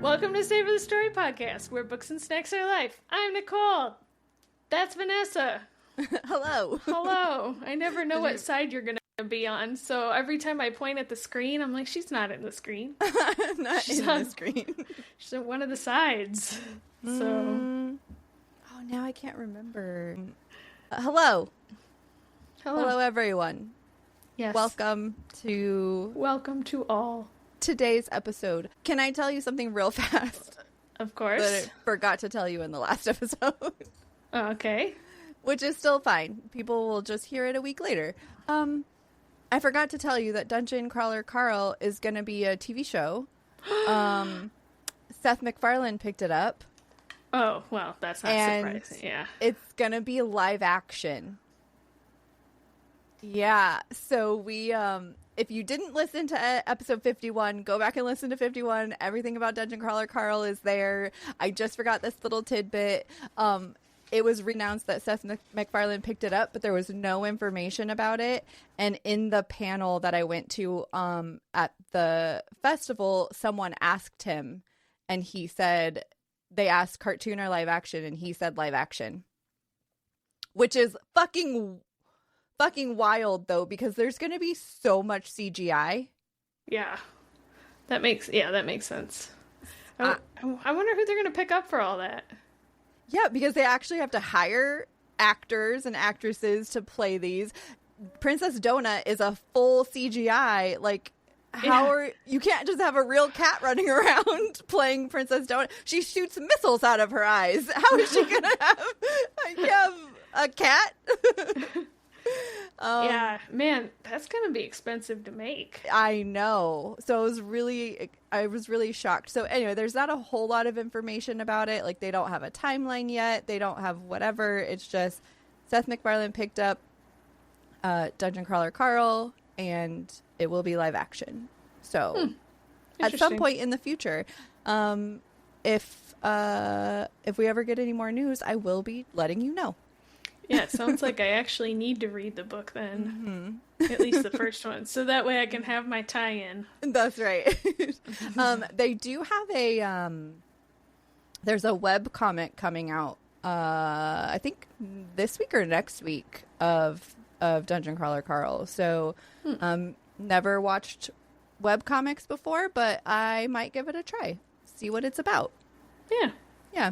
Welcome to Save the Story podcast, where books and snacks are life. I'm Nicole. That's Vanessa. Hello. Hello. I never know what side you're going to be on, so every time I point at the screen, I'm like, she's not in the screen. She's in the screen. She's on one of the sides. So. Oh, now I can't remember. Hello. Hello, everyone. Yes. Welcome to all. Today's episode. Can I tell you something real fast? Of course. That I forgot to tell you in the last episode. Okay. Which is still fine. People will just hear it a week later. I forgot to tell you that Dungeon Crawler Carl is going to be a TV show. Seth MacFarlane picked it up. Oh, well, that's not surprising. Yeah. It's going to be live action. Yeah. So we, if you didn't listen to episode 51, go back and listen to 51. Everything about Dungeon Crawler Carl is there. I just forgot this little tidbit. It was announced that Seth MacFarlane picked it up, but there was no information about it. And in the panel that I went to at the festival, someone asked him, and he said, they asked cartoon or live action, and he said live action. Which is fucking wild, though, because there's going to be so much CGI. Yeah. That makes sense. I wonder who they're going to pick up for all that. Yeah, because they actually have to hire actors and actresses to play these. Princess Donut is a full CGI. Like, you can't just have a real cat running around playing Princess Donut. She shoots missiles out of her eyes. How is she gonna have a cat? Yeah, man, that's gonna be expensive to make. I know. So I was really shocked. So anyway, there's not a whole lot of information about it. Like, they don't have a timeline yet. They don't have whatever. It's just Seth MacFarlane picked up Dungeon Crawler Carl, and it will be live action. So at some point in the future, if we ever get any more news, I will be letting you know. Yeah, it sounds like I actually need to read the book then. Mm-hmm. At least the first one. So that way I can have my tie-in. That's right. They do have there's a web comic coming out, I think this week or next week of Dungeon Crawler Carl. So never watched web comics before, but I might give it a try. See what it's about. Yeah.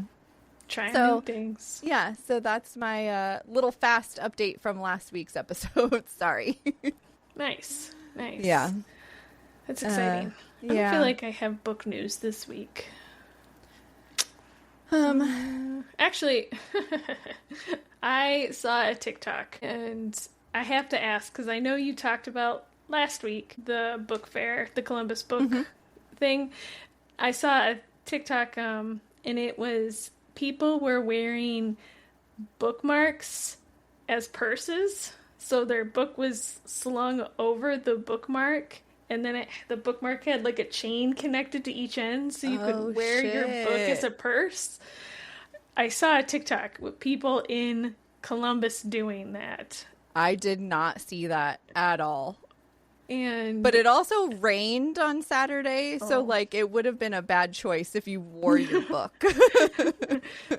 Trying new things. Yeah, so that's my little fast update from last week's episode. Sorry. Nice. Yeah. That's exciting. I don't feel like I have book news this week. Actually, I saw a TikTok, and I have to ask, because I know you talked about last week, the book fair, the Columbus book thing. I saw a TikTok, and it was people were wearing bookmarks as purses. So their book was slung over the bookmark, and then the bookmark had like a chain connected to each end, so you could wear your book as a purse. I saw a TikTok with people in Columbus doing that. I did not see that at all. But it also rained on Saturday, so like it would have been a bad choice if you wore your book.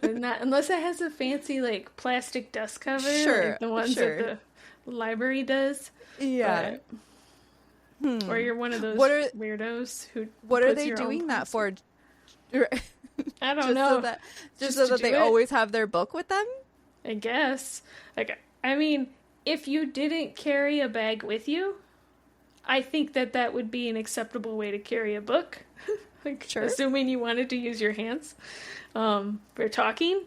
Not unless it has a fancy like plastic dust cover, like the ones that the library does. Yeah. But, or you're one of those weirdos who. What are they doing that for? I don't know. So that they always have their book with them? I guess. Like, I mean, if you didn't carry a bag with you, I think that would be an acceptable way to carry a book. Assuming you wanted to use your hands for talking.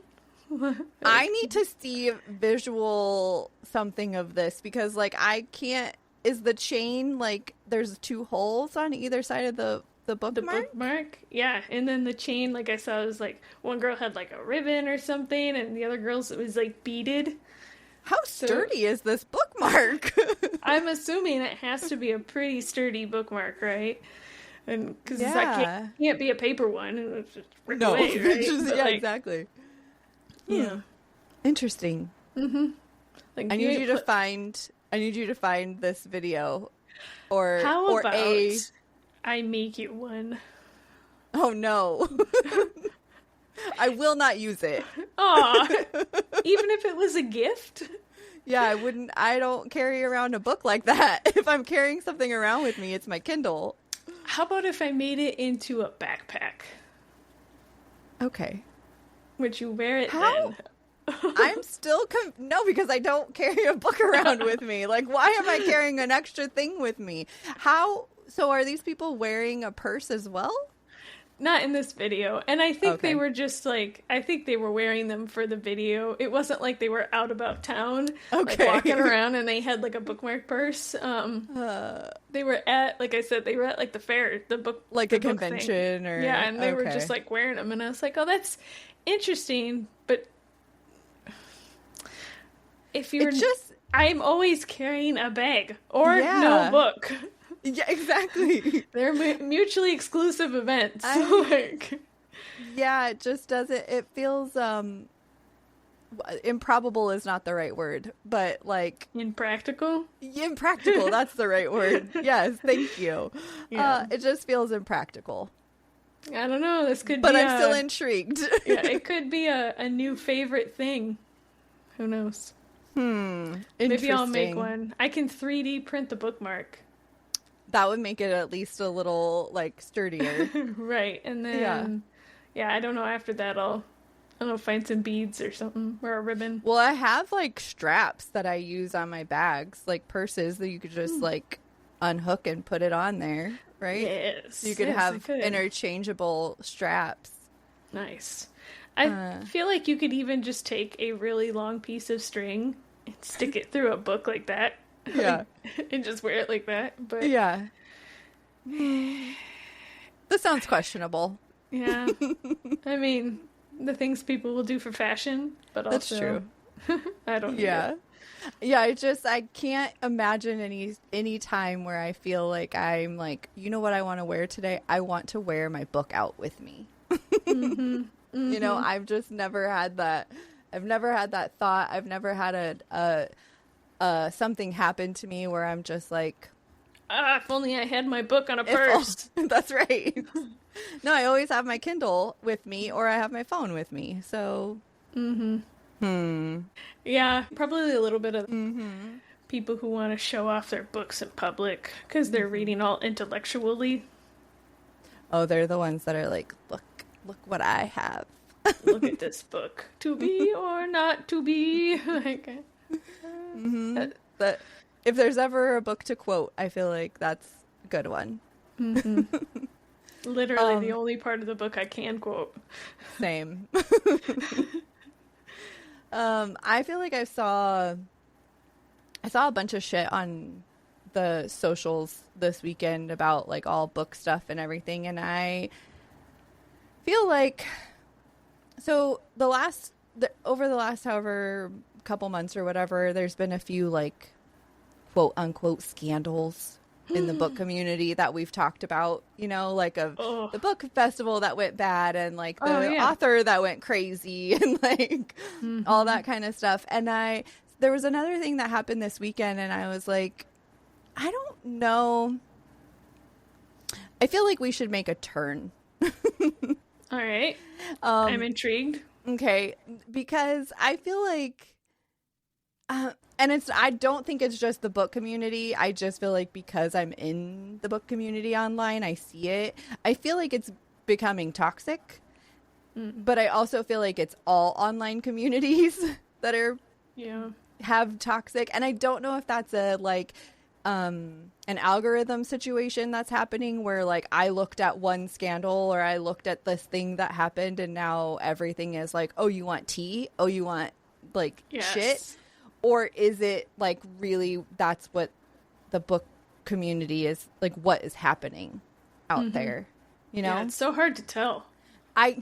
I need to see visual something of this, because like I can't. Is the chain like there's two holes on either side of the bookmark? The bookmark, yeah. And then the chain, like I saw, was like one girl had like a ribbon or something, and the other girl's it was like beaded. How sturdy is this bookmark? I'm assuming it has to be a pretty sturdy bookmark, right? And because that can't be a paper one. It's just ripped away, right? Exactly. Yeah. Interesting. Mm-hmm. Like, I need you to find this video, or how or about I make you one? Oh no. I will not use it. Aw, even if it was a gift? Yeah, I don't carry around a book like that. If I'm carrying something around with me, it's my Kindle. How about if I made it into a backpack? Okay. Would you wear it How? then? I'm still no, because I don't carry a book around with me. Like, why am I carrying an extra thing with me? How? So are these people wearing a purse as well? Not in this video. And I think Okay. they were just like, I think they were wearing them for the video. It wasn't like they were out about town, like Okay. walking around and they had like a bookmark purse. They were at, like I said, they were at like the fair, the book, Like the a book convention thing. or Yeah, and they were okay. just like wearing them. And I was like, oh, that's interesting. But if you're It's just I'm always carrying a bag or Yeah. no book. yeah, exactly. They're mutually exclusive events. Like, Yeah, it just doesn't. It feels improbable is not the right word, but like impractical. impractical. That's the right word. Yes, thank you. Yeah. It just feels impractical. I don't know. This could But be I'm still intrigued. yeah, it could be a new favorite thing. Who knows? Maybe I'll make Interesting. one. I can 3D print the bookmark. That would make it at least a little like sturdier. Right. And then yeah, I don't know, after that I don't know, find some beads or something or a ribbon. Well, I have like straps that I use on my bags, like purses that you could just like unhook and put it on there, right? Yes. You could yes, I have could. interchangeable straps. Nice. I feel like you could even just take a really long piece of string and stick it through a book like that. Yeah. And just wear it like that. But Yeah. This sounds questionable. yeah. I mean, the things people will do for fashion, but That's also I don't need Yeah. it. Yeah, I can't imagine any time where I feel like I'm like, you know what I want to wear today? I want to wear my book out with me. You know, I've just never had that. I've never had that thought. I've never had something happen to me where I'm just like, If only I had my book on a purse. that's right. No, I always have my Kindle with me or I have my phone with me. So, Yeah, probably a little bit of people who want to show off their books in public because they're reading all intellectually. oh, they're the ones that are like, look what I have. Look at this book. To be or not to be. Like, But if there's ever a book to quote, I feel like that's a good one. literally the only part of the book I can quote. Same. I feel like I saw a bunch of shit on the socials this weekend about like all book stuff and everything, and I feel like over the last however couple months or whatever, there's been a few like quote unquote scandals in the book community that we've talked about, you know, like the book festival that went bad and like the author that went crazy and like all that kind of stuff. And there was another thing that happened this weekend and I was like, I don't know. I feel like we should make a turn. All right. I'm intrigued. Okay. Because I feel like, and I don't think it's just the book community. I just feel like because I'm in the book community online, I see it. I feel like it's becoming toxic, but I also feel like it's all online communities that have toxic. And I don't know if that's an algorithm situation that's happening where like I looked at one scandal or I looked at this thing that happened and now everything is like, oh, you want tea? Oh, you want like shit? Or is it like really that's what the book community is like, what is happening out there, you know? Yeah, it's so hard to tell. I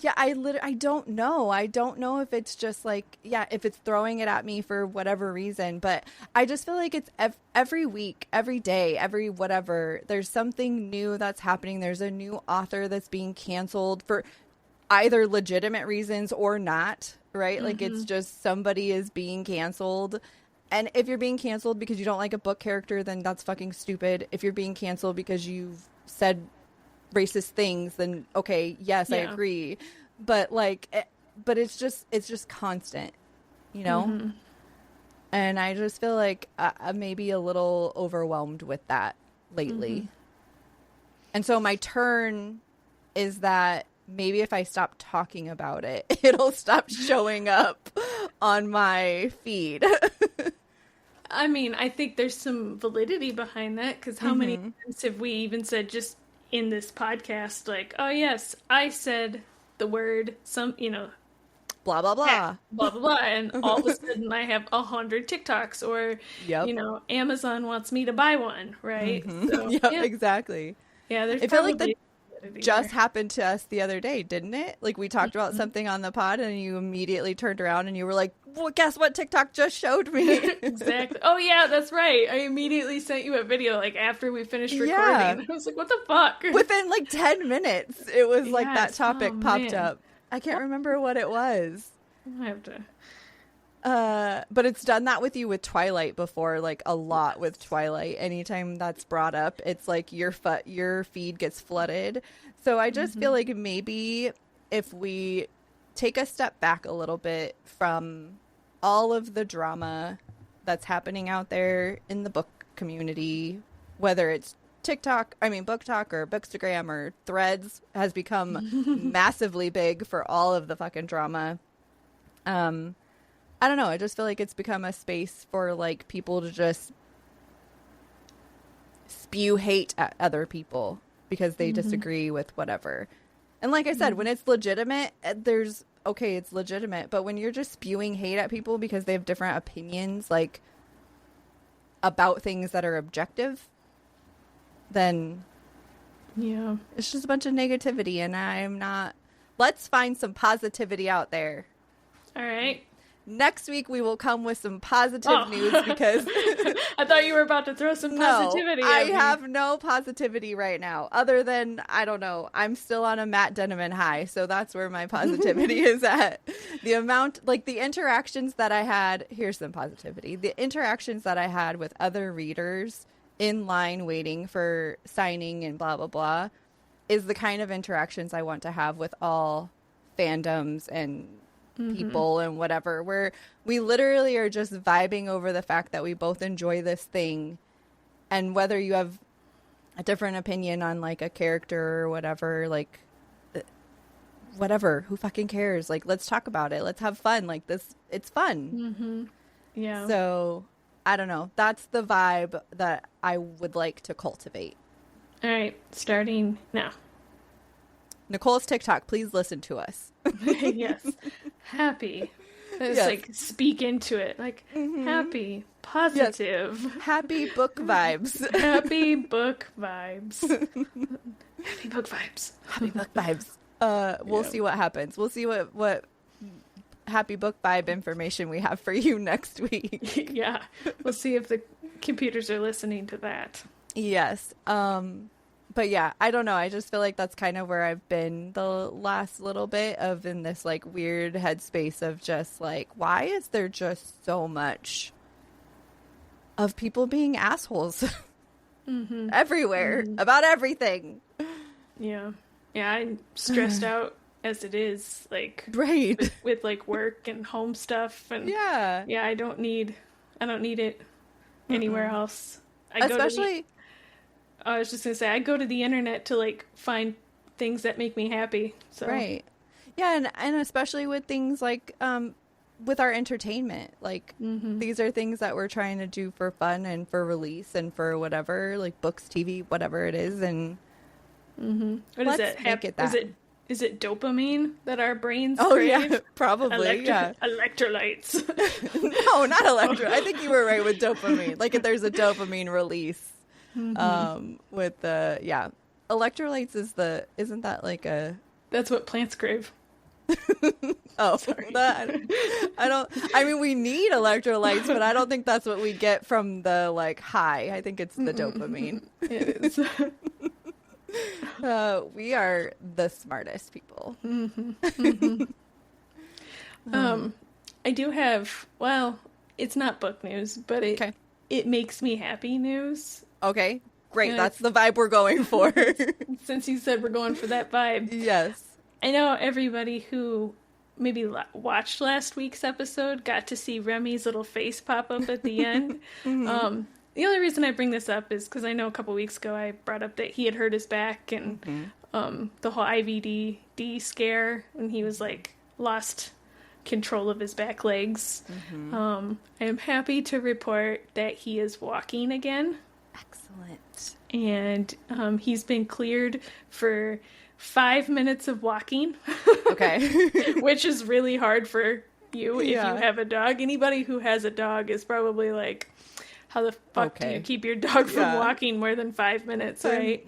don't know. I don't know if it's just like, if it's throwing it at me for whatever reason, but I just feel like it's every week, every day, every whatever, there's something new that's happening. There's a new author that's being canceled for either legitimate reasons or not, right? Like it's just somebody is being canceled. And if you're being canceled because you don't like a book character, then that's fucking stupid. If you're being canceled because you've said racist things, then okay, yes, I agree. But like, but it's just constant, you know? Mm-hmm. And I just feel like I'm maybe a little overwhelmed with that lately. Mm-hmm. And so my turn is that maybe if I stop talking about it, it'll stop showing up on my feed. I mean, I think there's some validity behind that, because how many times have we even said just in this podcast, like, oh yes, I said the word blah blah blah, blah blah blah, and all of a sudden I have 100 TikToks, or Amazon wants me to buy one, right? Mm-hmm. So, exactly. Yeah, there's. I feel like that just happened to us the other day, didn't it? Like we talked about something on the pod, and you immediately turned around and you were like, "Well, guess what? TikTok just showed me." Exactly. Oh yeah, that's right. I immediately sent you a video like after we finished recording. Yeah. I was like, "What the fuck?" Within like 10 minutes, it was like that topic popped up. I can't remember what it was. I have to. But it's done that with you with Twilight before, like a lot with Twilight. Anytime that's brought up, it's like your feed gets flooded. So I just feel like maybe if we take a step back a little bit from all of the drama that's happening out there in the book community, whether it's Book Talk or Bookstagram or Threads has become massively big for all of the fucking drama. I don't know. I just feel like it's become a space for like people to just spew hate at other people because they disagree with whatever. And like I said, when it's legitimate, it's legitimate. But when you're just spewing hate at people because they have different opinions, like about things that are objective, then it's just a bunch of negativity. And I'm not. Let's find some positivity out there. All right. Next week, we will come with some positive news because... I thought you were about to throw some positivity I have no positivity right now. Other than, I don't know, I'm still on a Matt Denneman high, so that's where my positivity is at. The interactions that I had... Here's some positivity. The interactions that I had with other readers in line waiting for signing and blah, blah, blah, is the kind of interactions I want to have with all fandoms and... people and whatever, where we literally are just vibing over the fact that we both enjoy this thing, and whether you have a different opinion on like a character or whatever, like whatever, who fucking cares? Like, let's talk about it, let's have fun, like this, it's fun. Yeah. So I don't know, that's the vibe that I would like to cultivate. All right, starting now. Nicole's TikTok, please listen to us. Yes. Happy. It's like speak into it. Like happy, positive. Yes. Happy book vibes. Happy book vibes. Happy book vibes. Happy book vibes. We'll see what happens. We'll see what happy book vibe information we have for you next week. Yeah. We'll see if the computers are listening to that. Yes. But yeah, I don't know. I just feel like that's kind of where I've been the last little bit of in this like weird headspace of just like, why is there just so much of people being assholes everywhere about everything? Yeah. Yeah, I'm stressed out as it is, like right with like work and home stuff, and yeah, I don't need it anywhere else. I was just gonna say, I go to the internet to like find things that make me happy. So. Right. Yeah, and especially with things like with our entertainment, like these are things that we're trying to do for fun and for release and for whatever, like books, TV, whatever it is, and what is it? Make it that. Is it dopamine that our brains crave? Yeah, probably. Electrolytes. No, not electrolytes. I think you were right with dopamine. Like if there's a dopamine release. With the electrolytes isn't that like a... That's what plants crave. Oh, sorry. I mean, we need electrolytes, but I don't think that's what we get from the like high. I think it's the dopamine. It is. We are the smartest people. I do have, well, it's not book news, but it makes me happy news. Okay. Great. And That's the vibe we're going for. since you said we're going for that vibe. Yes. I know everybody who maybe watched last week's episode got to see Remy's little face pop up at the end. The only reason I bring this up is because I know a couple weeks ago I brought up that he had hurt his back and the whole IVD scare when he was like lost control of his back legs. I am happy to report that he is walking again. Excellent. And he's been cleared for 5 minutes of walking. Okay. Which is really hard for you if you have a dog. Anybody who has a dog is probably like, how the fuck do you keep your dog from walking more than 5 minutes, right?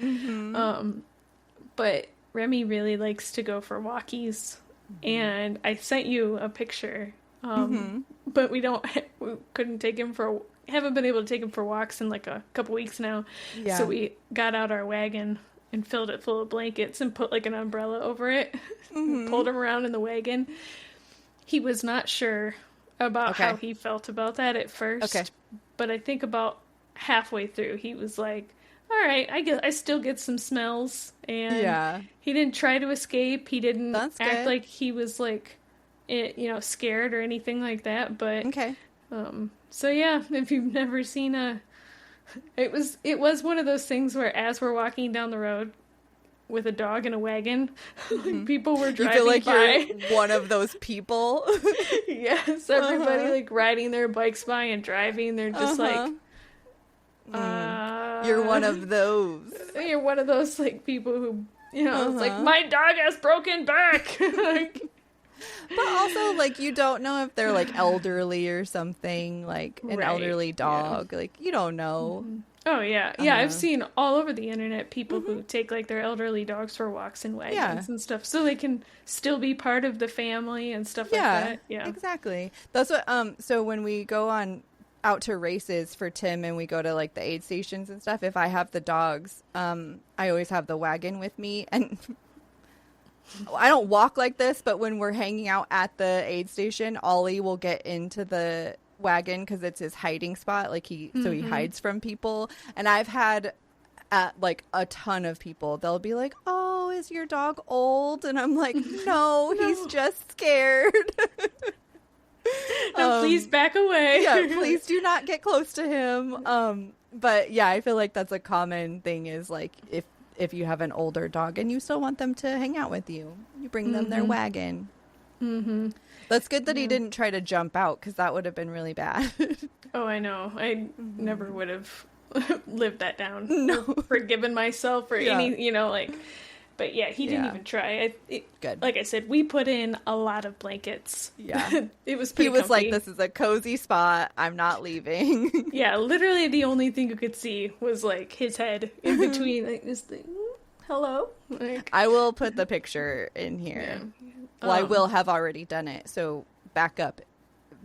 But Remy really likes to go for walkies. And I sent you a picture. But we couldn't take him haven't been able to take him for walks in like a couple weeks now. Yeah. So we got out our wagon and filled it full of blankets and put like an umbrella over it. And pulled him around in the wagon. He was not sure about how he felt about that at first. Okay. But I think about halfway through, he was like, all right, I still get some smells. And he didn't try to escape. He didn't act like he was like, scared or anything like that. But, so yeah, if you've never seen it was one of those things where as we're walking down the road with a dog in a wagon, like people were driving you feel like by. You're one of those people. Yes, everybody like riding their bikes by and driving. They're just like, you're one of those. You're one of those like people who, it's like, my dog has broken back. Like, but also, like, you don't know if they're like elderly or something, like an elderly dog. Like, you don't know. Oh, yeah. Yeah, I've seen all over the internet people who take, like, their elderly dogs for walks in wagons and stuff, so they can still be part of the family and stuff like that. Yeah, exactly. That's what, so when we go out to races for Tim and we go to, like, the aid stations and stuff, if I have the dogs, I always have the wagon with me, and I don't walk like this, but when we're hanging out at the aid station, Ollie will get into the wagon because it's his hiding spot, like he hides from people. And I've had like a ton of people, they'll be like, oh, is your dog old? And I'm like, no, he's just scared. Please back away. Yeah, please do not get close to him. But yeah, I feel like that's a common thing, is like if you have an older dog and you still want them to hang out with you, you bring them their wagon. That's good that he didn't try to jump out, because that would have been really bad. Oh, I know. I never would have lived that down. No. Forgiven myself or any, but yeah, he didn't even try. Good. Like I said, we put in a lot of blankets. Yeah. It was pretty comfy. Like, this is a cozy spot. I'm not leaving. Yeah, literally the only thing you could see was like his head in between like this thing. Hello. Like, I will put the picture in here. Yeah. Well, I will have already done it, so back up.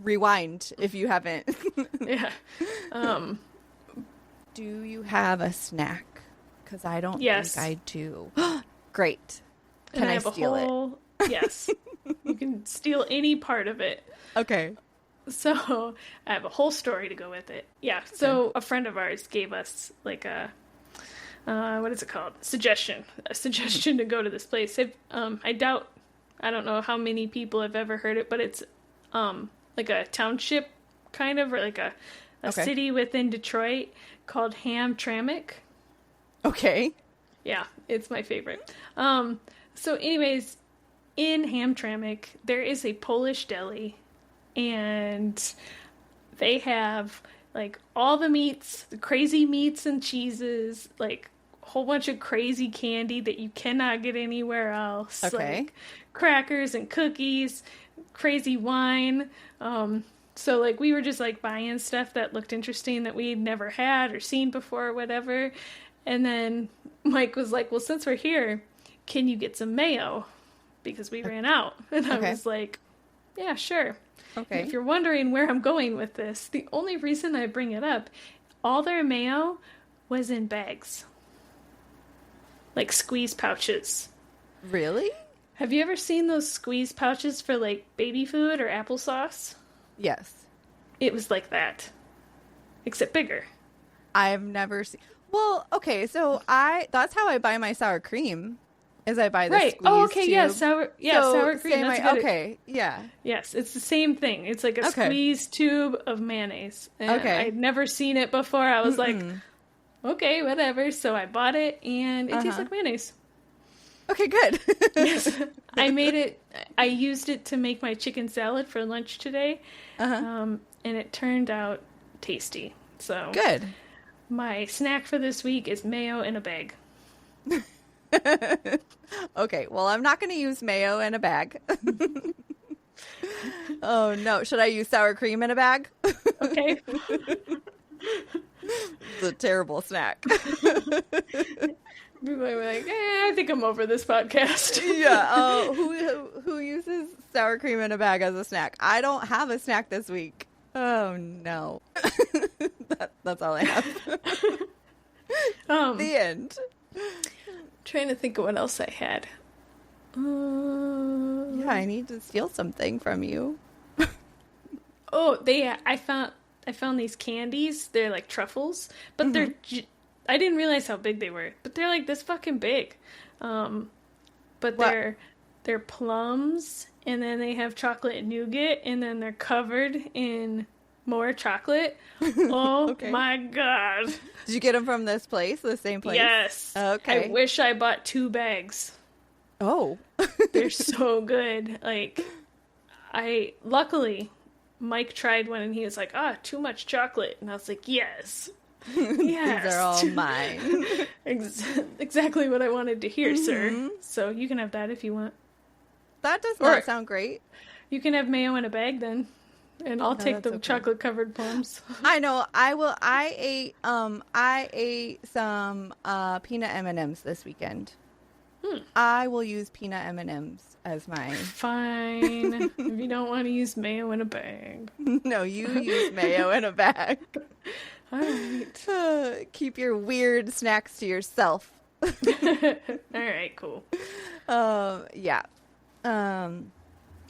Rewind if you haven't. Yeah. Do you have a snack? Because I don't think I do. Great. Can I steal it? Yes. You can steal any part of it. Okay. So I have a whole story to go with it. Yeah. So a friend of ours gave us like a, what is it called? A suggestion to go to this place. I don't know how many people have ever heard it, but it's like a township kind of, or like a city within Detroit called Hamtramck. Okay. Yeah, it's my favorite. So anyways, in Hamtramck, there is a Polish deli, and they have like all the meats, the crazy meats and cheeses, like a whole bunch of crazy candy that you cannot get anywhere else. Okay. Like crackers and cookies, crazy wine. So like we were just like buying stuff that looked interesting that we'd never had or seen before or whatever. And then Mike was like, well, since we're here, can you get some mayo? Because we ran out. And I was like, yeah, sure. Okay. And if you're wondering where I'm going with this, the only reason I bring it up, all their mayo was in bags. Like squeeze pouches. Really? Have you ever seen those squeeze pouches for like baby food or applesauce? Yes. It was like that. Except bigger. I've never seen... Well, okay, so that's how I buy my sour cream. Is I buy the Right. squeeze Oh, okay. Yeah. tube. Sour cream. That's good. Okay, yeah. Yes, it's the same thing. It's like a Okay. squeeze tube of mayonnaise. And Okay. I'd never seen it before. I was like, okay, whatever. So I bought it, and it tastes like mayonnaise. Okay, good. Yes. I used it to make my chicken salad for lunch today. And it turned out tasty. So Good. my snack for this week is mayo in a bag. Okay, well, I'm not going to use mayo in a bag. Oh, no. Should I use sour cream in a bag? Okay. It's a terrible snack. People are like, I think I'm over this podcast. Yeah. Who uses sour cream in a bag as a snack? I don't have a snack this week. Oh, no. That's all I have. The end. Trying to think of what else I had. Yeah, I need to steal something from you. I found these candies. They're like truffles, but I didn't realize how big they were. But they're like this fucking big. But they're plums, and then they have chocolate nougat, and then they're covered in more chocolate. Oh Okay. my god! Did you get them from this place, the same place? Yes. Okay. I wish I bought 2 bags. Oh. They're so good. Like, luckily, Mike tried one and he was like, too much chocolate. And I was like, yes. Yes. These are all mine. Exactly what I wanted to hear, sir. So you can have that if you want. That does not sound great. You can have mayo in a bag then. And I'll take the chocolate covered plums. I know. I ate some peanut M&Ms this weekend. I will use peanut M&Ms as my... Fine. If you don't want to use mayo in a bag. No, you use mayo in a bag. All right. Keep your weird snacks to yourself. All right, cool. Yeah. Are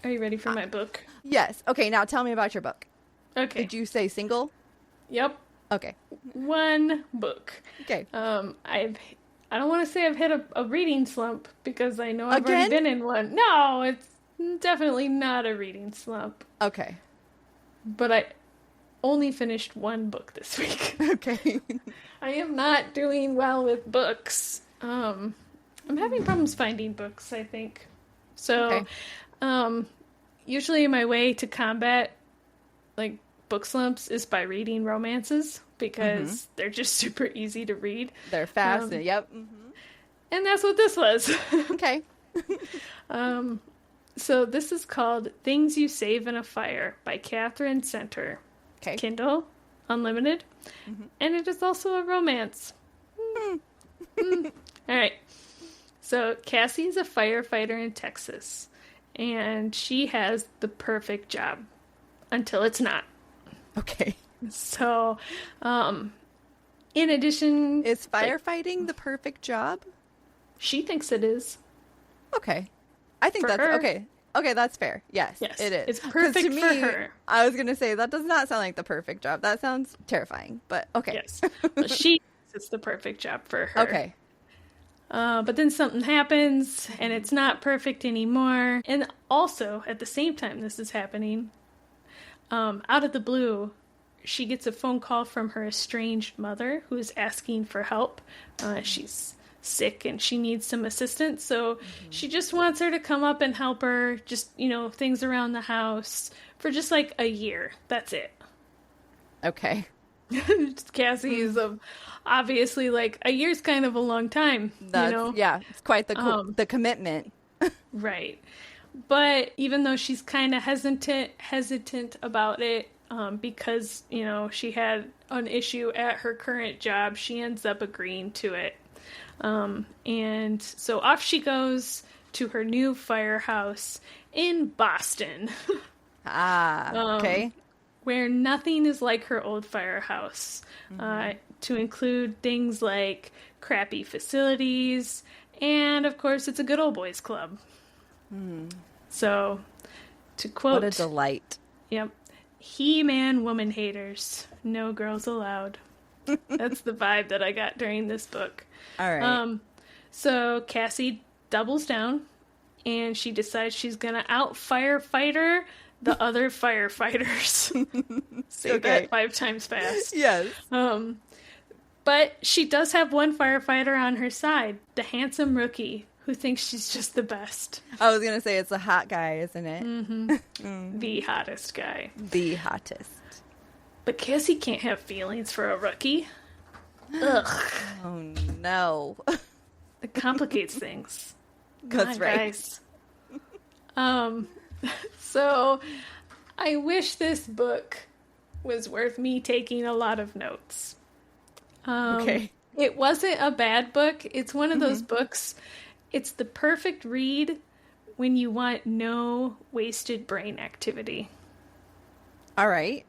you ready for my book? Yes. Okay, now tell me about your book. Okay. Did you say single? Yep. Okay. One book. Okay. I don't want to say I've hit a reading slump because I know I've already Again? been in one. No, it's definitely not a reading slump. Okay. But I only finished one book this week. Okay. I am not doing well with books. I'm having problems finding books, I think. So, usually my way to combat like book slumps is by reading romances because they're just super easy to read. They're fast. Yep. And that's what this was. Okay. So this is called Things You Save in a Fire by Katherine Center. Okay. Kindle, Unlimited. And it is also a romance. All right. So Cassie is a firefighter in Texas, and she has the perfect job until it's not. Okay. So, in addition... Is firefighting the perfect job? She thinks it is. Okay. I think that's... her. Okay. Okay, that's fair. Yes, Yes, it is. it's perfect to for me, her. I was going to say, that does not sound like the perfect job. That sounds terrifying, but okay. Yes. Well, she thinks it's the perfect job for her. Okay. But then something happens, and it's not perfect anymore. And also, at the same time this is happening, out of the blue, she gets a phone call from her estranged mother who is asking for help. She's sick and she needs some assistance, so she just wants her to come up and help her, just, things around the house for just like a year. That's it. Okay. Cassie is obviously like a year's kind of a long time. Yeah, it's quite the commitment. Right. But even though she's kind of hesitant about it, because, she had an issue at her current job, she ends up agreeing to it. And so off she goes to her new firehouse in Boston. Okay. Where nothing is like her old firehouse, to include things like crappy facilities, and of course it's a good old boys club. So, to quote... What a delight. Yep. He-Man woman haters. No girls allowed. That's the vibe that I got during this book. All right. So Cassie doubles down and she decides she's gonna out firefighter the other firefighters. Say that 5 times fast. Yes. But she does have one firefighter on her side, the handsome rookie who thinks she's just the best. I was gonna say it's a hot guy, isn't it? Mm-hmm. The hottest guy. The hottest. But Cassie can't have feelings for a rookie. Ugh. Oh no. It complicates things. That's right. Guys. So I wish this book was worth me taking a lot of notes. Okay. It wasn't a bad book. It's one of those books. It's the perfect read when you want no wasted brain activity. All right.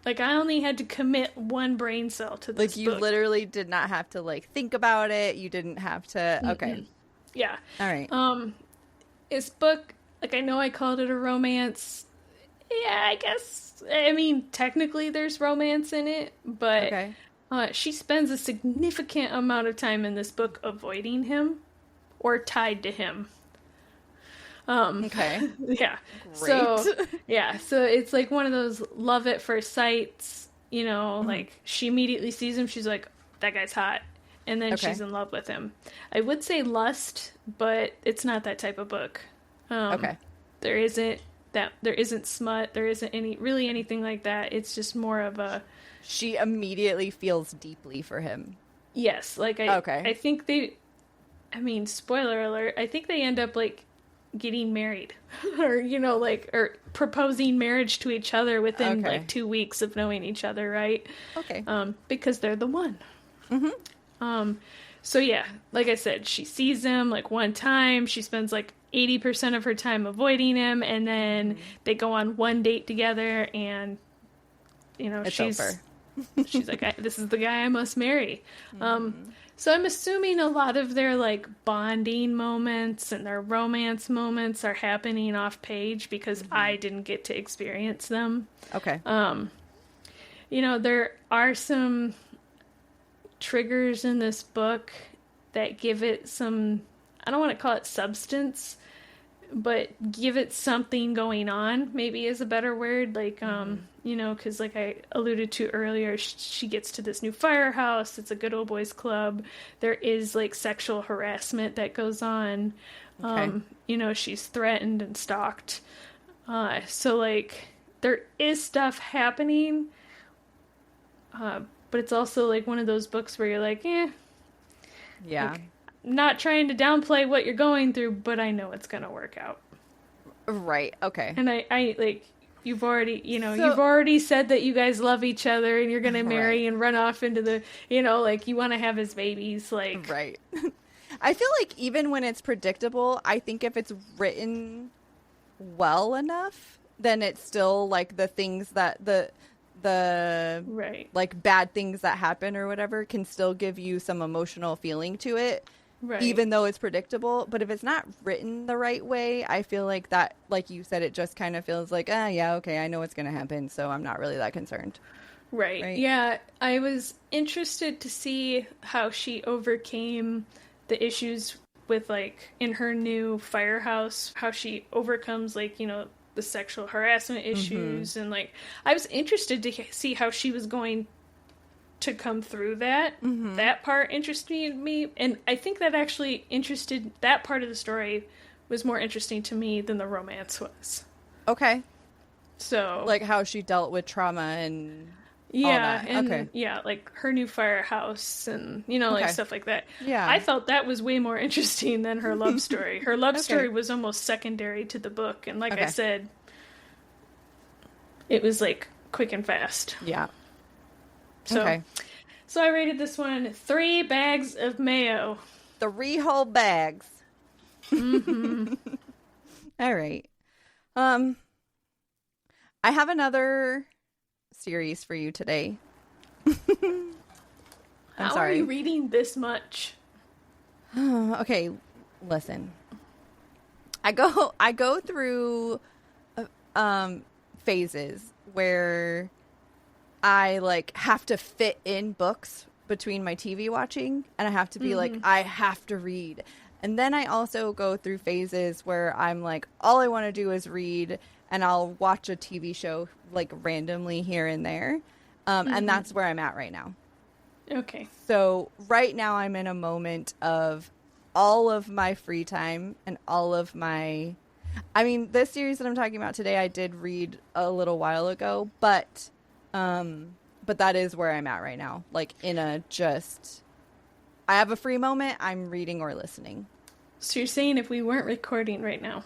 Like, I only had to commit one brain cell to this book. Like, you book. literally did not have to, like, think about it. You didn't have to... Okay. Mm-mm. Yeah. All right. This book, like, I know I called it a romance. Yeah, I guess. I mean, technically there's romance in it, but Okay. She spends a significant amount of time in this book avoiding him or tied to him. Okay. Yeah. Great. So it's like one of those love at first sights, you know, like she immediately sees him, she's like, that guy's hot. And then she's in love with him. I would say lust, but it's not that type of book. Okay. There isn't smut, there isn't anything like that. It's just more of a... She immediately feels deeply for him. Yes, like I think spoiler alert, I think they end up like getting married or, you know, like, or proposing marriage to each other within like 2 weeks of knowing each other, right? Okay. Because they're the one. So yeah, like I said, she sees him like one time, she spends like 80% of her time avoiding him, and then they go on one date together, and you know, she's like, this is the guy I must marry. So I'm assuming a lot of their like bonding moments and their romance moments are happening off page because I didn't get to experience them. Okay. You know, there are some triggers in this book that give it some, I don't want to call it substance, but give it something going on, maybe is a better word. Like, you know, because like I alluded to earlier, she gets to this new firehouse. It's a good old boys club. There is like sexual harassment that goes on. You know, she's threatened and stalked. So like there is stuff happening. But it's also like one of those books where you're like, yeah. Like, not trying to downplay what you're going through, but I know it's going to work out. Right. Okay. And I like, you've already said that you guys love each other and you're going to marry and run off into the, you know, like you want to have his babies. Like, right. I feel like even when it's predictable, I think if it's written well enough, then it's still like the things that the like bad things that happen or whatever can still give you some emotional feeling to it. Right. Even though it's predictable. But if it's not written the right way, I feel like that, like you said, it just kind of feels like, yeah, okay, I know what's going to happen, so I'm not really that concerned. Right. Yeah, I was interested to see how she overcame the issues with, like, in her new firehouse, how she overcomes, like, you know, the sexual harassment issues. And, like, I was interested to see how she was going to come through that. That part interested me, and I think that actually that part of the story was more interesting to me than the romance was. Okay. So like how she dealt with trauma and all that. And like her new firehouse and, you know, like stuff like that. Yeah. I felt that was way more interesting than her love story. Her love story was almost secondary to the book, and like I said, it was like quick and fast. Yeah. So I rated this one 3 bags of mayo. 3 whole bags. All right. I have another series for you today. How are you reading this much? Okay, listen. I go through phases where I like have to fit in books between my TV watching, and I have to be like, I have to read. And then I also go through phases where I'm like, all I want to do is read, and I'll watch a TV show like randomly here and there. And that's where I'm at right now. Okay. So right now I'm in a moment of all of my free time and all of my, I mean, this series that I'm talking about today, I did read a little while ago, but that is where I'm at right now. Like in a just, I have a free moment, I'm reading or listening. So you're saying if we weren't recording right now,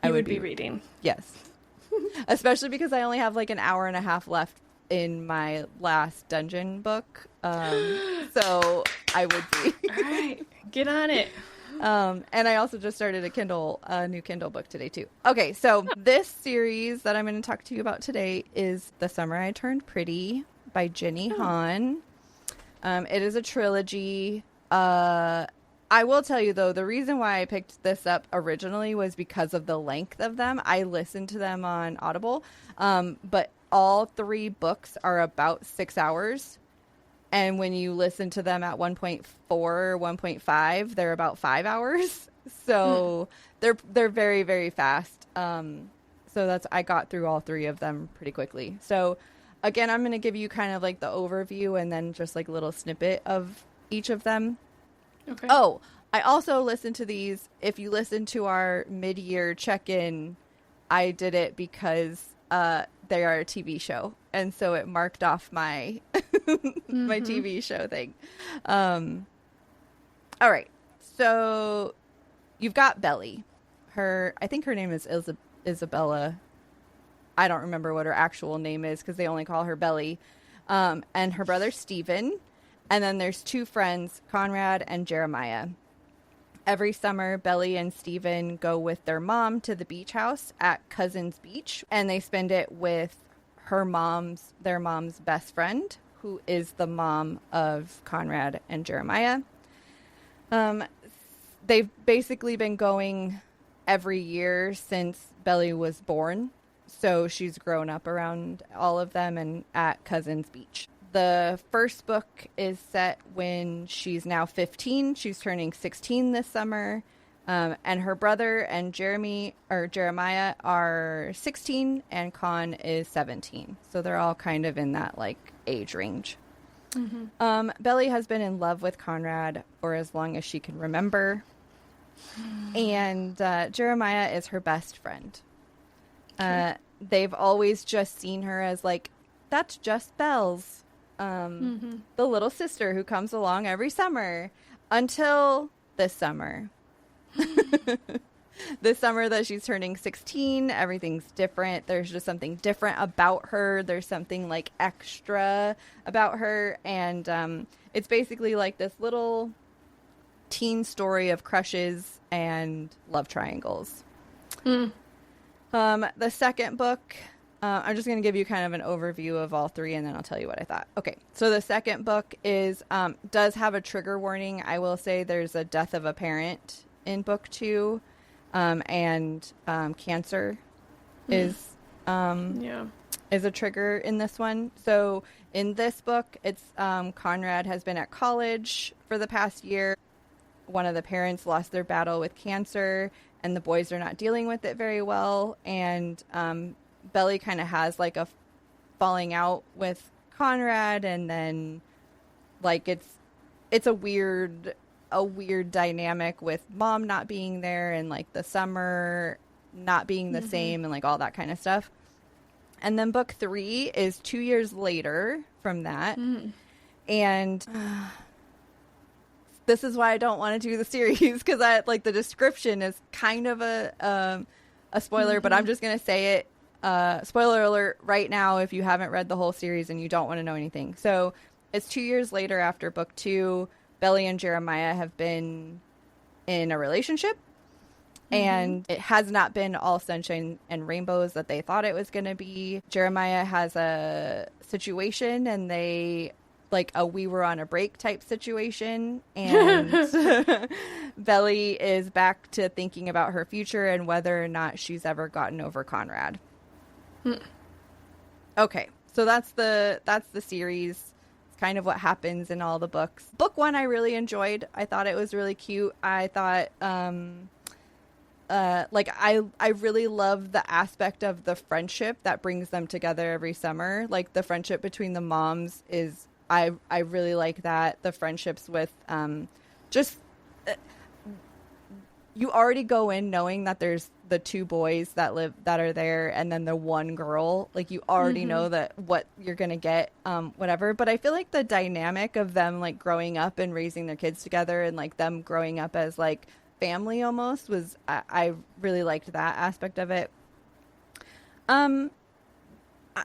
I would be reading? Yes. Especially because I only have like an hour and a half left in my last dungeon book. So I would be. All right. Get on it. And I also just started a new Kindle book today too. Okay, so this series that I'm going to talk to you about today is The Summer I Turned Pretty by Jenny Han. It is a trilogy. I will tell you though, the reason why I picked this up originally was because of the length of them. I listened to them on Audible, but all 3 books are about 6 hours. And when you listen to them at 1.4 or 1.5, they're about 5 hours. So they're very, very fast. So I got through all 3 of them pretty quickly. So again, I'm going to give you kind of like the overview and then just like a little snippet of each of them. Okay. Oh, I also listened to these. If you listen to our mid-year check-in, I did it because they are a TV show. And so it marked off my my TV show thing. All right. So you've got Belly. I think her name is Isabella. I don't remember what her actual name is because they only call her Belly. And her brother Stephen. And then there's 2 friends, Conrad and Jeremiah. Every summer, Belly and Stephen go with their mom to the beach house at Cousins Beach. And they spend it with their mom's best friend, who is the mom of Conrad and Jeremiah. They've basically been going every year since Belly was born. So she's grown up around all of them and at Cousins Beach. The first book is set when she's now 15. She's turning 16 this summer. And her brother and Jeremiah are 16 and Con is 17. So they're all kind of in that like age range. Belly has been in love with Conrad for as long as she can remember. And Jeremiah is her best friend. They've always just seen her as like, that's just Belle's. The little sister who comes along every summer until this summer. This summer that she's turning 16, everything's different. There's just something different about her. There's something like extra about her. And it's basically like this little teen story of crushes and love triangles. The second book, I'm just going to give you kind of an overview of all 3 and then I'll tell you what I thought. Okay, so the second book does have a trigger warning. I will say there's a death of a parent in book 2, and cancer is a trigger in this one. So in this book, it's Conrad has been at college for the past year. One of the parents lost their battle with cancer, and the boys are not dealing with it very well. And Belly kind of has like a falling out with Conrad, and then like it's a weird dynamic with mom not being there and like the summer not being the same and like all that kind of stuff. And then book 3 is 2 years later from that. And this is why I don't want to do the series, because I like the description is kind of a spoiler, but I'm just going to say it. Spoiler alert right now if you haven't read the whole series and you don't want to know anything. So it's 2 years later after book 2. Belly and Jeremiah have been in a relationship, and it has not been all sunshine and rainbows that they thought it was going to be. Jeremiah has a situation, and they like a we were on a break type situation, and Belly is back to thinking about her future and whether or not she's ever gotten over Conrad. Okay, So that's the series. It's kind of what happens in all the books. Book 1 I really enjoyed. I thought it was really cute. I thought I really love the aspect of the friendship that brings them together every summer. Like the friendship between the moms is I really like that. The friendships with just you already go in knowing that there's the 2 boys that are there and then the 1 girl. Like you already know that what you're gonna get, whatever. But I feel like the dynamic of them like growing up and raising their kids together and like them growing up as like family almost was I really liked that aspect of it. I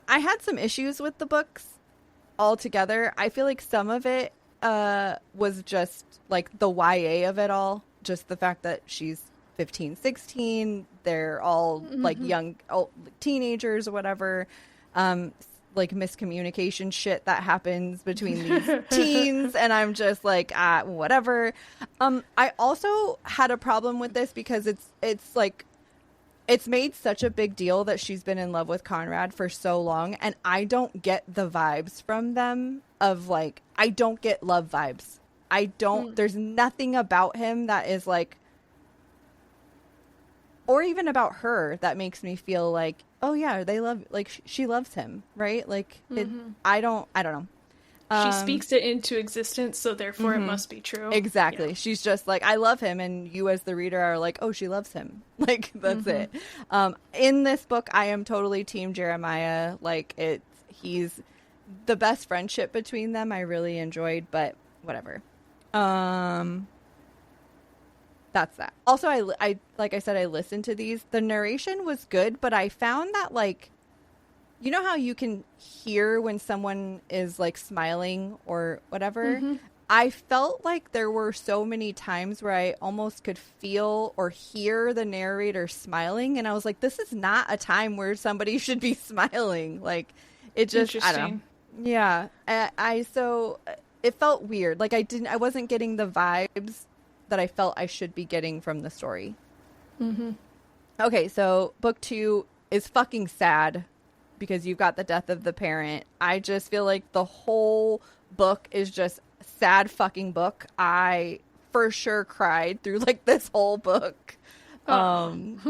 had some issues with the books altogether. I feel like some of it was just like the YA of it all. Just the fact that she's 15, 16, they're all like young teenagers or whatever. Like miscommunication shit that happens between these teens, and I'm just like, whatever. I also had a problem with this because it's like it's made such a big deal that she's been in love with Conrad for so long, and I don't get the vibes from them of like, I don't get love vibes. I don't, there's nothing about him that is like, or even about her that makes me feel like, oh yeah, they love, like she loves him, right? Like I don't know. She speaks it into existence, so therefore it must be true. Exactly. Yeah. She's just like, I love him, and you as the reader are like, oh, she loves him. Like that's it. In this book, I am totally team Jeremiah. Like he's the best friendship between them. I really enjoyed, but whatever. That's that. Also, I like I said, I listened to these. The narration was good, but I found that like, you know how you can hear when someone is like smiling or whatever? I felt like there were so many times where I almost could feel or hear the narrator smiling. And I was like, this is not a time where somebody should be smiling. Like it just, I don't know. Yeah. So it felt weird. Like I wasn't getting the vibes that I felt I should be getting from the story. Okay. So book 2 is fucking sad because you've got the death of the parent. I just feel like the whole book is just sad fucking book. I for sure cried through like this whole book. Vanessa.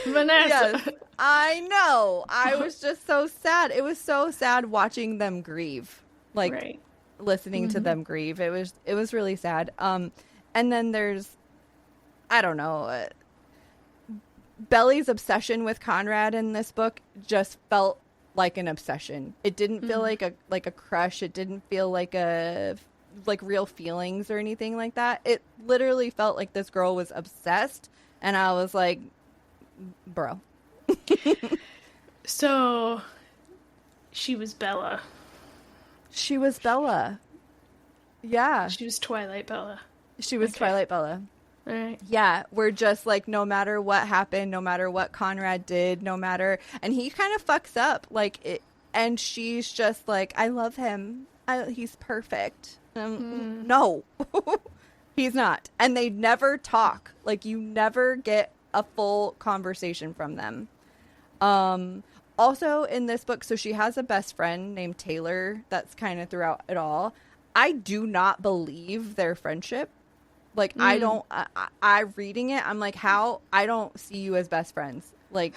Yes, I know. I was just so sad. It was so sad watching them grieve. Like listening to them grieve. It was really sad. And then there's, I don't know, Belly's obsession with Conrad in this book just felt like an obsession. It didn't feel like a crush. It didn't feel like real feelings or anything like that. It literally felt like this girl was obsessed, and I was like, bro. So she was Bella. She was Bella. Yeah. She was Twilight Bella. She was Twilight Bella. All right. Yeah, we're just like, no matter what happened, no matter what Conrad did, no matter, and he kind of fucks up, like it, and she's just like, I love him. He's perfect. No, he's not. And they never talk. Like you never get a full conversation from them. Also in this book, so she has a best friend named Taylor that's kind of throughout it all. I do not believe their friendship. Like, I reading it, I'm like, how? I don't see you as best friends. Like,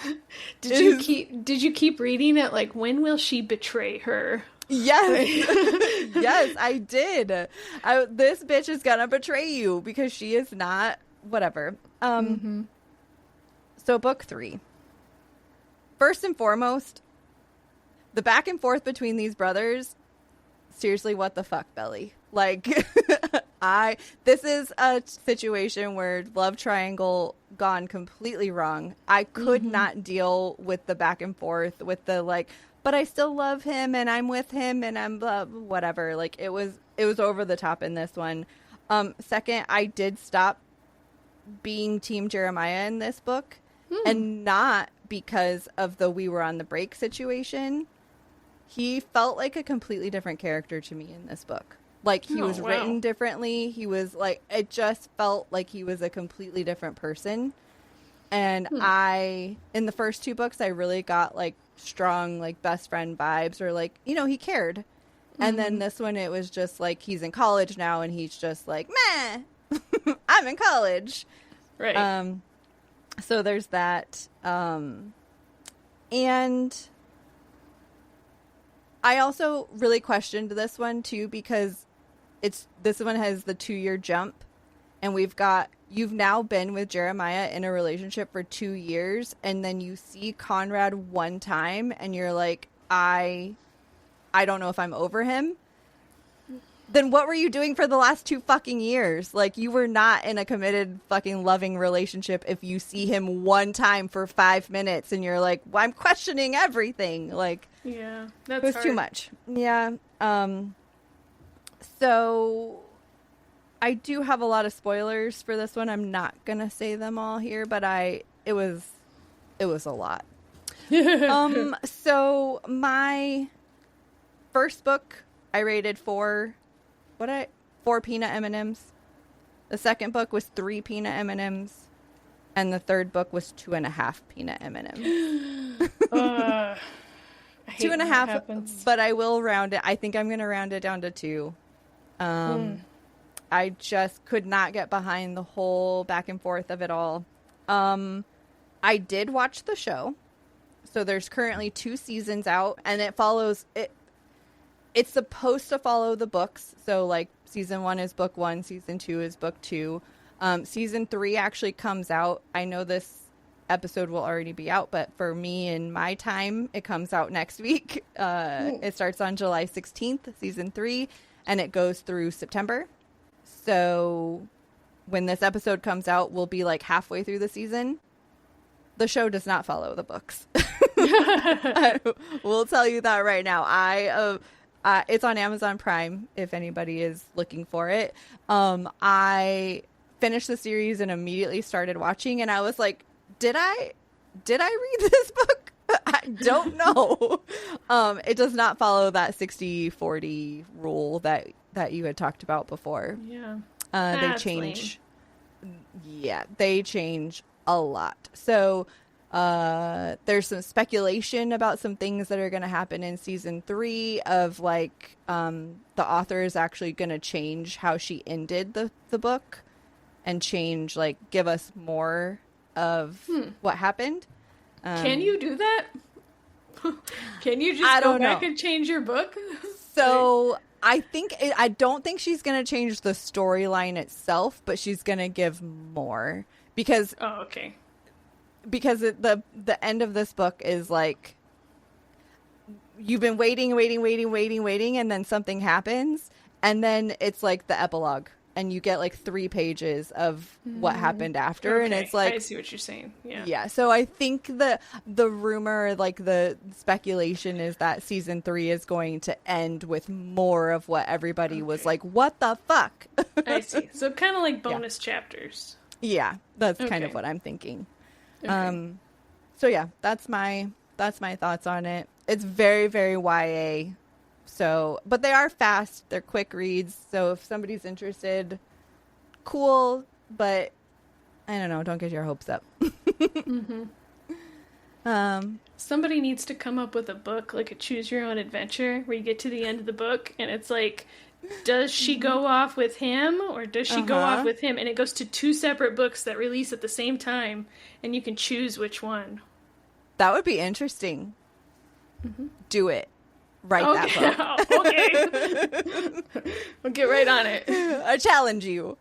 did you keep reading it? Like, when will she betray her? Yes. Yes, I did. This bitch is gonna betray you because she is not, whatever. So book 3. First and foremost, the back and forth between these brothers, seriously, what the fuck, Belly? Like, this is a situation where love triangle gone completely wrong. I could not deal with the back and forth with the like, but I still love him and I'm with him and I'm whatever. Like it was over the top in this one. Second, I did stop being team Jeremiah in this book, and not because of the we were on the break situation. He felt like a completely different character to me in this book. Like, he was written differently. He was, like, it just felt like he was a completely different person. And in the first 2 books, I really got, like, strong, like, best friend vibes, or, like, you know, he cared. And then this one, it was just like, he's in college now, and he's just like, meh, I'm in college. Right. So there's that. And I also really questioned this one too, because this one has the 2-year jump, and you've now been with Jeremiah in a relationship for 2 years, and then you see Conrad one time and you're like, I don't know if I'm over him. Then what were you doing for the last 2 fucking years? Like, you were not in a committed fucking loving relationship if you see him one time for 5 minutes and you're like, well, I'm questioning everything. Like, yeah, that's it was hard. too much. Yeah. So I do have a lot of spoilers for this one. I'm not going to say them all here, but it was a lot. So my first book I rated 4 peanut M&Ms. The second book was 3 peanut M&Ms, and the third book was 2.5 peanut M&Ms. 2.5, but I will round it. I think I'm going to round it down to 2. I just could not get behind the whole back and forth of it all. I did watch the show. So there's currently 2 seasons out, and it follows it. It's supposed to follow the books. So, like, season 1 is book 1, season 2 is book 2. Season 3 actually comes out. I know this episode will already be out, but for me in my time, it comes out next week. It starts on July 16th, season 3, and it goes through September. So when this episode comes out, we'll be like halfway through the season. The show does not follow the books. I will tell you that right now. It's on Amazon Prime if anybody is looking for it. I finished the series and immediately started watching, and I was like, did I read this book? I don't know. It does not follow that 60-40 rule that you had talked about before. Yeah. They change. Lame. Yeah, they change a lot. So there's some speculation about some things that are going to happen in season 3 of, like, the author is actually going to change how she ended the book and change, like, give us more of what happened. Can you do that? Can you just go back and change your book? So I don't think she's going to change the storyline itself, but she's going to give more because. Oh, okay. Because the end of this book is like, you've been waiting, and then something happens, and then it's like the epilogue, and you get like 3 pages of what happened after, okay. And it's like, I see what you're saying. Yeah. So I think the rumor, like the speculation, is that season 3 is going to end with more of what everybody was like, what the fuck? I see. So kind of like bonus chapters. Yeah, that's kind of what I'm thinking. Okay. So yeah, that's my thoughts on it. It's very, very YA. So, but they are fast. They're quick reads. So if somebody's interested, cool. But I don't know. Don't get your hopes up. Somebody needs to come up with a book, like a choose your own adventure, where you get to the end of the book and it's like, does she go off with him or does she go off with him? And it goes to 2 separate books that release at the same time, and you can choose which one. That would be interesting. Do it. Write that book. Okay. We'll get right on it. I challenge you.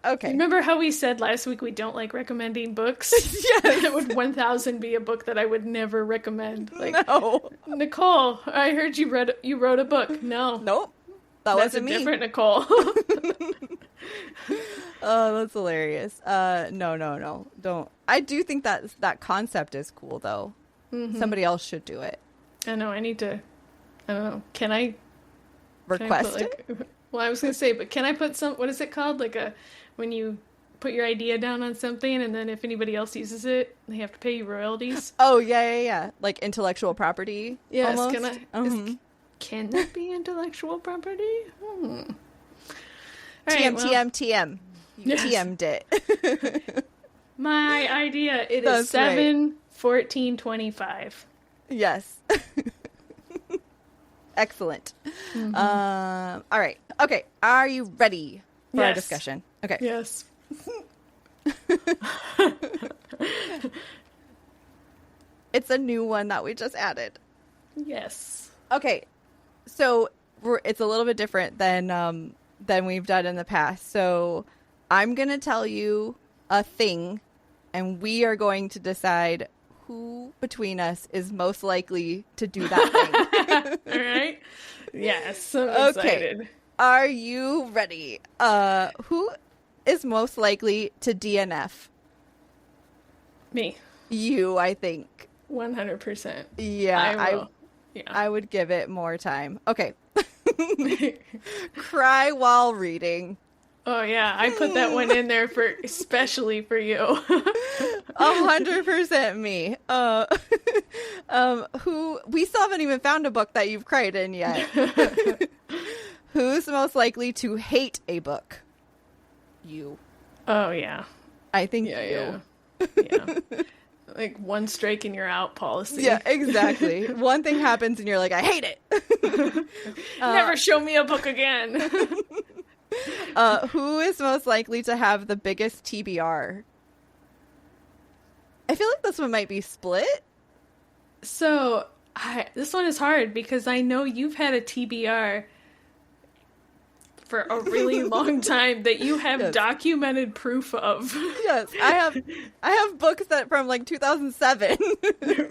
Okay. Remember how we said last week we don't like recommending books? Yes. It would 1000 be a book that I would never recommend. Like, no. Nicole, I heard you wrote a book. No. Nope. That's wasn't me. Different Nicole. Oh, that's hilarious. No. Don't. I do think that concept is cool, though. Somebody else should do it. I know. I need to. I don't know. Can I request it? Well, I was going to say, but can I put what is it called? Like when you put your idea down on something and then if anybody else uses it, they have to pay you royalties? Oh, yeah. Like intellectual property. Yes. Almost. Can that be intellectual property? TM. You yes. TM'd it. My idea. It is 7 1425. Yes. Excellent. Mm-hmm. All right. Okay. Are you ready for our Yes. discussion? Okay. Yes. It's a new one that we just added. Yes. Okay. So it's a little bit different than we've done in the past. So I'm going to tell you a thing, and we are going to decide who between us is most likely to do that thing. All right. Yes. I'm excited. Are you ready? Who is most likely to DNF? Me. You, I think. 100%. Yeah, Yeah. I would give it more time. Okay. Cry while reading. Oh yeah, I put that one in there especially for you. 100% me. Who we still haven't even found a book that you've cried in yet. Who's most likely to hate a book? You. Oh yeah. I think Yeah. Like one strike and you're out policy. Yeah, exactly. One thing happens and you're like, I hate it. Never show me a book again. Who is most likely to have the biggest TBR? I feel like this one might be split. So, this one is hard because I know you've had a TBR for a really long time that you have documented proof of. Yes, I have books that from like 2007.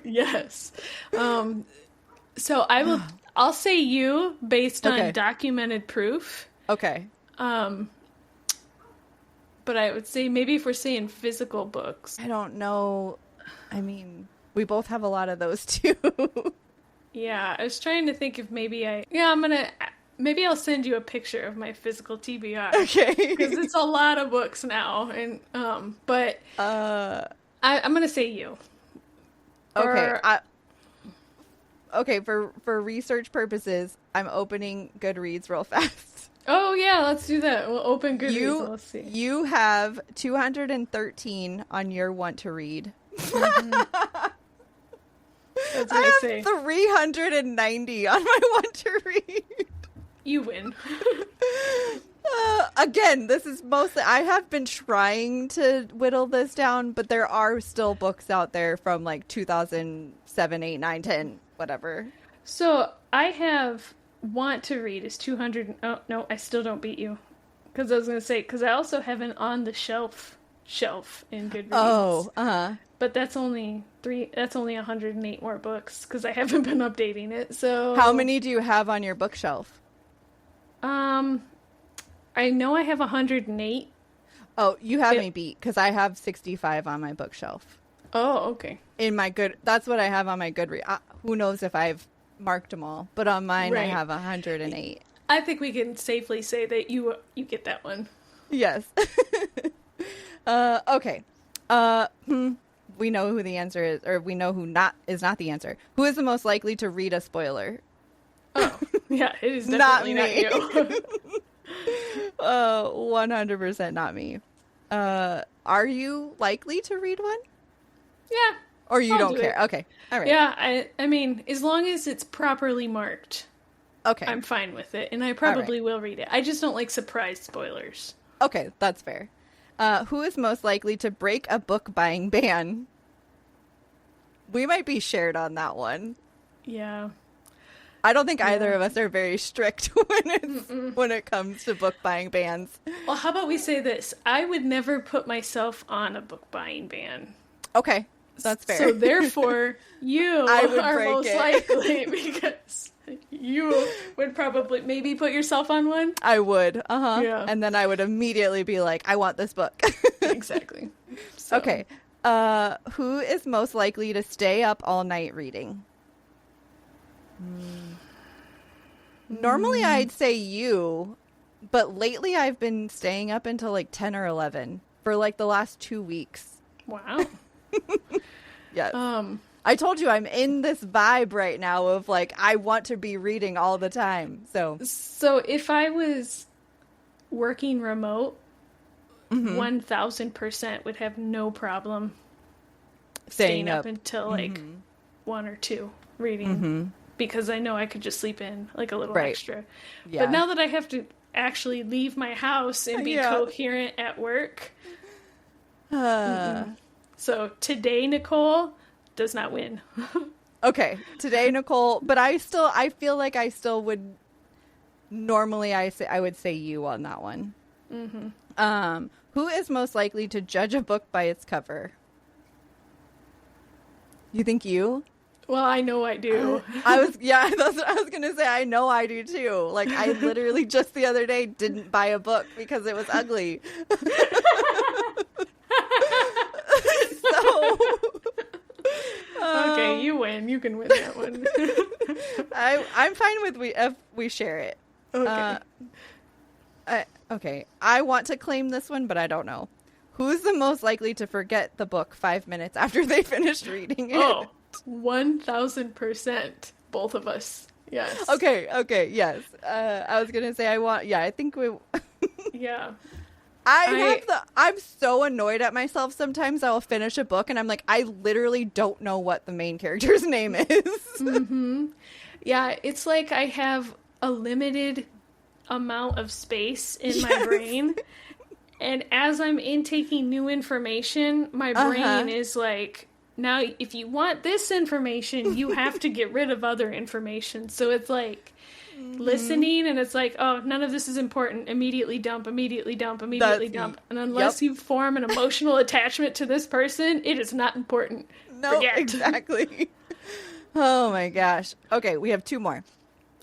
Yes. So I'll say you based on documented proof. Okay. But I would say maybe if we're saying physical books. I don't know. I mean, we both have a lot of those too. Yeah, I was trying to think if maybe maybe I'll send you a picture of my physical TBR. Okay. Because it's a lot of books now, and but I'm gonna say you. Okay. Okay. For research purposes, I'm opening Goodreads real fast. Oh yeah, let's do that. We'll open Goodreads and let's see. You have 213 on your want to read. Mm-hmm. That's what I have 390 on my want to read. You win. Again, this is mostly, I have been trying to whittle this down, but there are still books out there from like 2007, 8, 9, 10, whatever. So I have want to read is 200. Oh, no, I still don't beat you. Because I was going to say, because I also have an on the shelf in Goodreads. Oh, uh-huh. But that's only 108 more books because I haven't been updating it. So how many do you have on your bookshelf? I know I have 108. Oh, you have me beat because I have 65 on my bookshelf. Oh, okay. That's what I have on my Goodreads. Who knows if I've marked them all, but on mine I have 108. I think we can safely say that you get that one. Yes. Okay. We know who the answer is, or we know who is not the answer. Who is the most likely to read a spoiler? Oh, yeah, it is definitely not you. 100% not me. Are you likely to read one? Yeah. Or you don't care? Okay. All right. Yeah, I mean, as long as it's properly marked, okay, I'm fine with it, and I probably will read it. I just don't like surprise spoilers. Okay, that's fair. Who is most likely to break a book buying ban? We might be shared on that one. Yeah. I don't think either of us are very strict when it comes to book buying bans. Well, how about we say this? I would never put myself on a book buying ban. Okay, that's fair. So therefore, you are most likely because you would probably maybe put yourself on one. I would, Yeah. And then I would immediately be like, I want this book. Exactly. So. Okay. Who is most likely to stay up all night reading? Normally I'd say you, but lately I've been staying up until like 10 or 11 for like the last 2 weeks. Wow. Yes. I told you I'm in this vibe right now of like I want to be reading all the time. So if I was working remote, 1000% would have no problem. staying up until like 1 or 2 reading because I know I could just sleep in like a little extra. Yeah. But now that I have to actually leave my house and be coherent at work, so today Nicole does not win. Okay, today Nicole, but I feel like I still would normally I would say you on that one. Who is most likely to judge a book by its cover? You think you? Well, I know I do. That's what I was going to say. I know I do too. Like, I literally just the other day didn't buy a book because it was ugly. Okay, you win. You can win that one. I'm fine with if we share it. Okay. Okay. I want to claim this one, but I don't know. Who's the most likely to forget the book 5 minutes after they finished reading it? Oh, 1,000%. Both of us. Yes. Okay. Yes. I was gonna say I think we. Yeah. I'm so annoyed at myself sometimes. I'll finish a book and I'm like, I literally don't know what the main character's name is. Yeah, it's like I have a limited amount of space in my brain. And as I'm intaking new information, my brain is like, now if you want this information, you have to get rid of other information. So it's like listening and it's like, oh, none of this is important. Immediately dump. And unless you form an emotional attachment to this person, it is not important. No, Forget. Exactly. Oh my gosh. Okay, we have 2 more.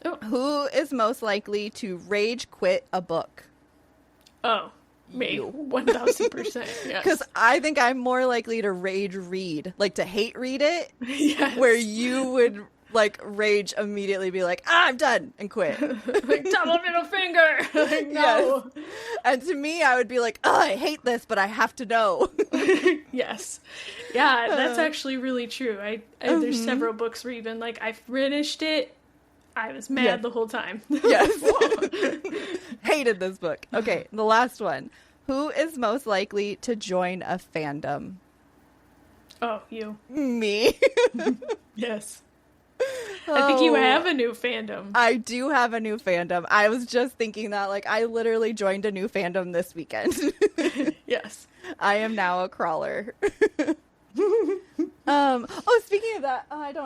Oh. Who is most likely to rage quit a book? Oh, me. 1,000%. Yes. Because I think I'm more likely to rage read, like to hate read it. Yes. Where you would like rage immediately, be like, I'm done, and quit. Like double middle finger. Like, no. Yes. And to me, I would be like, oh, I hate this, but I have to know. Yes. Yeah, that's actually really true. There's several books where even like I finished it, I was mad the whole time. Yes. Hated this book. Okay, the last one. Who is most likely to join a fandom? Oh, you. Me. Yes. I think you have a new fandom. I do have a new fandom. I was just thinking that, like, I literally joined a new fandom this weekend. Yes. I am now a crawler. Speaking of that,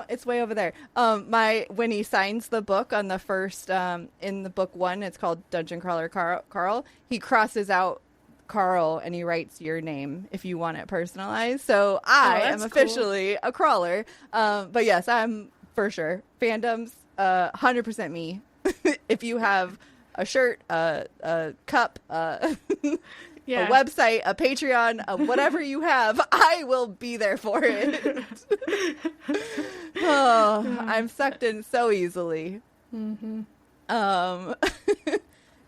it's way over there. When he signs the book on the first, in the book 1, it's called Dungeon Crawler Carl, he crosses out Carl and he writes your name if you want it personalized. So I am officially a crawler. But yes, I'm for sure. Fandoms, 100% me. If you have a shirt, a cup, a website, a Patreon, whatever you have, I will be there for it. I'm sucked in so easily.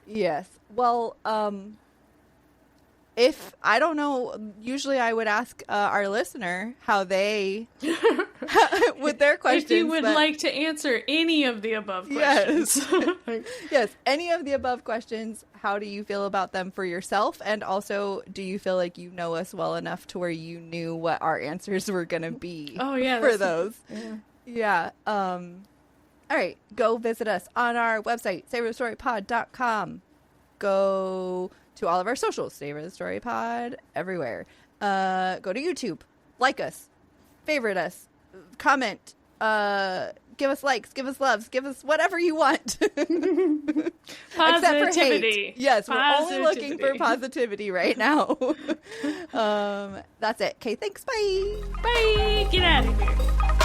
Yes. Well, if I don't know, usually I would ask our listener how they with their questions. If you would like to answer any of the above questions. Yes. Yes, any of the above questions. How do you feel about them for yourself? And also, do you feel like you know us well enough to where you knew what our answers were going to be for those? Yeah. All right. Go visit us on our website, savethestorypod.com. Go to all of our socials, Savor the Story Pod, everywhere. Go to YouTube. Like us. Favorite us. Comment. Give us likes. Give us loves. Give us whatever you want. Positivity. Except for hate. Yes, we're only looking for positivity right now. That's it. Okay, thanks. Bye. Bye. Get out of here.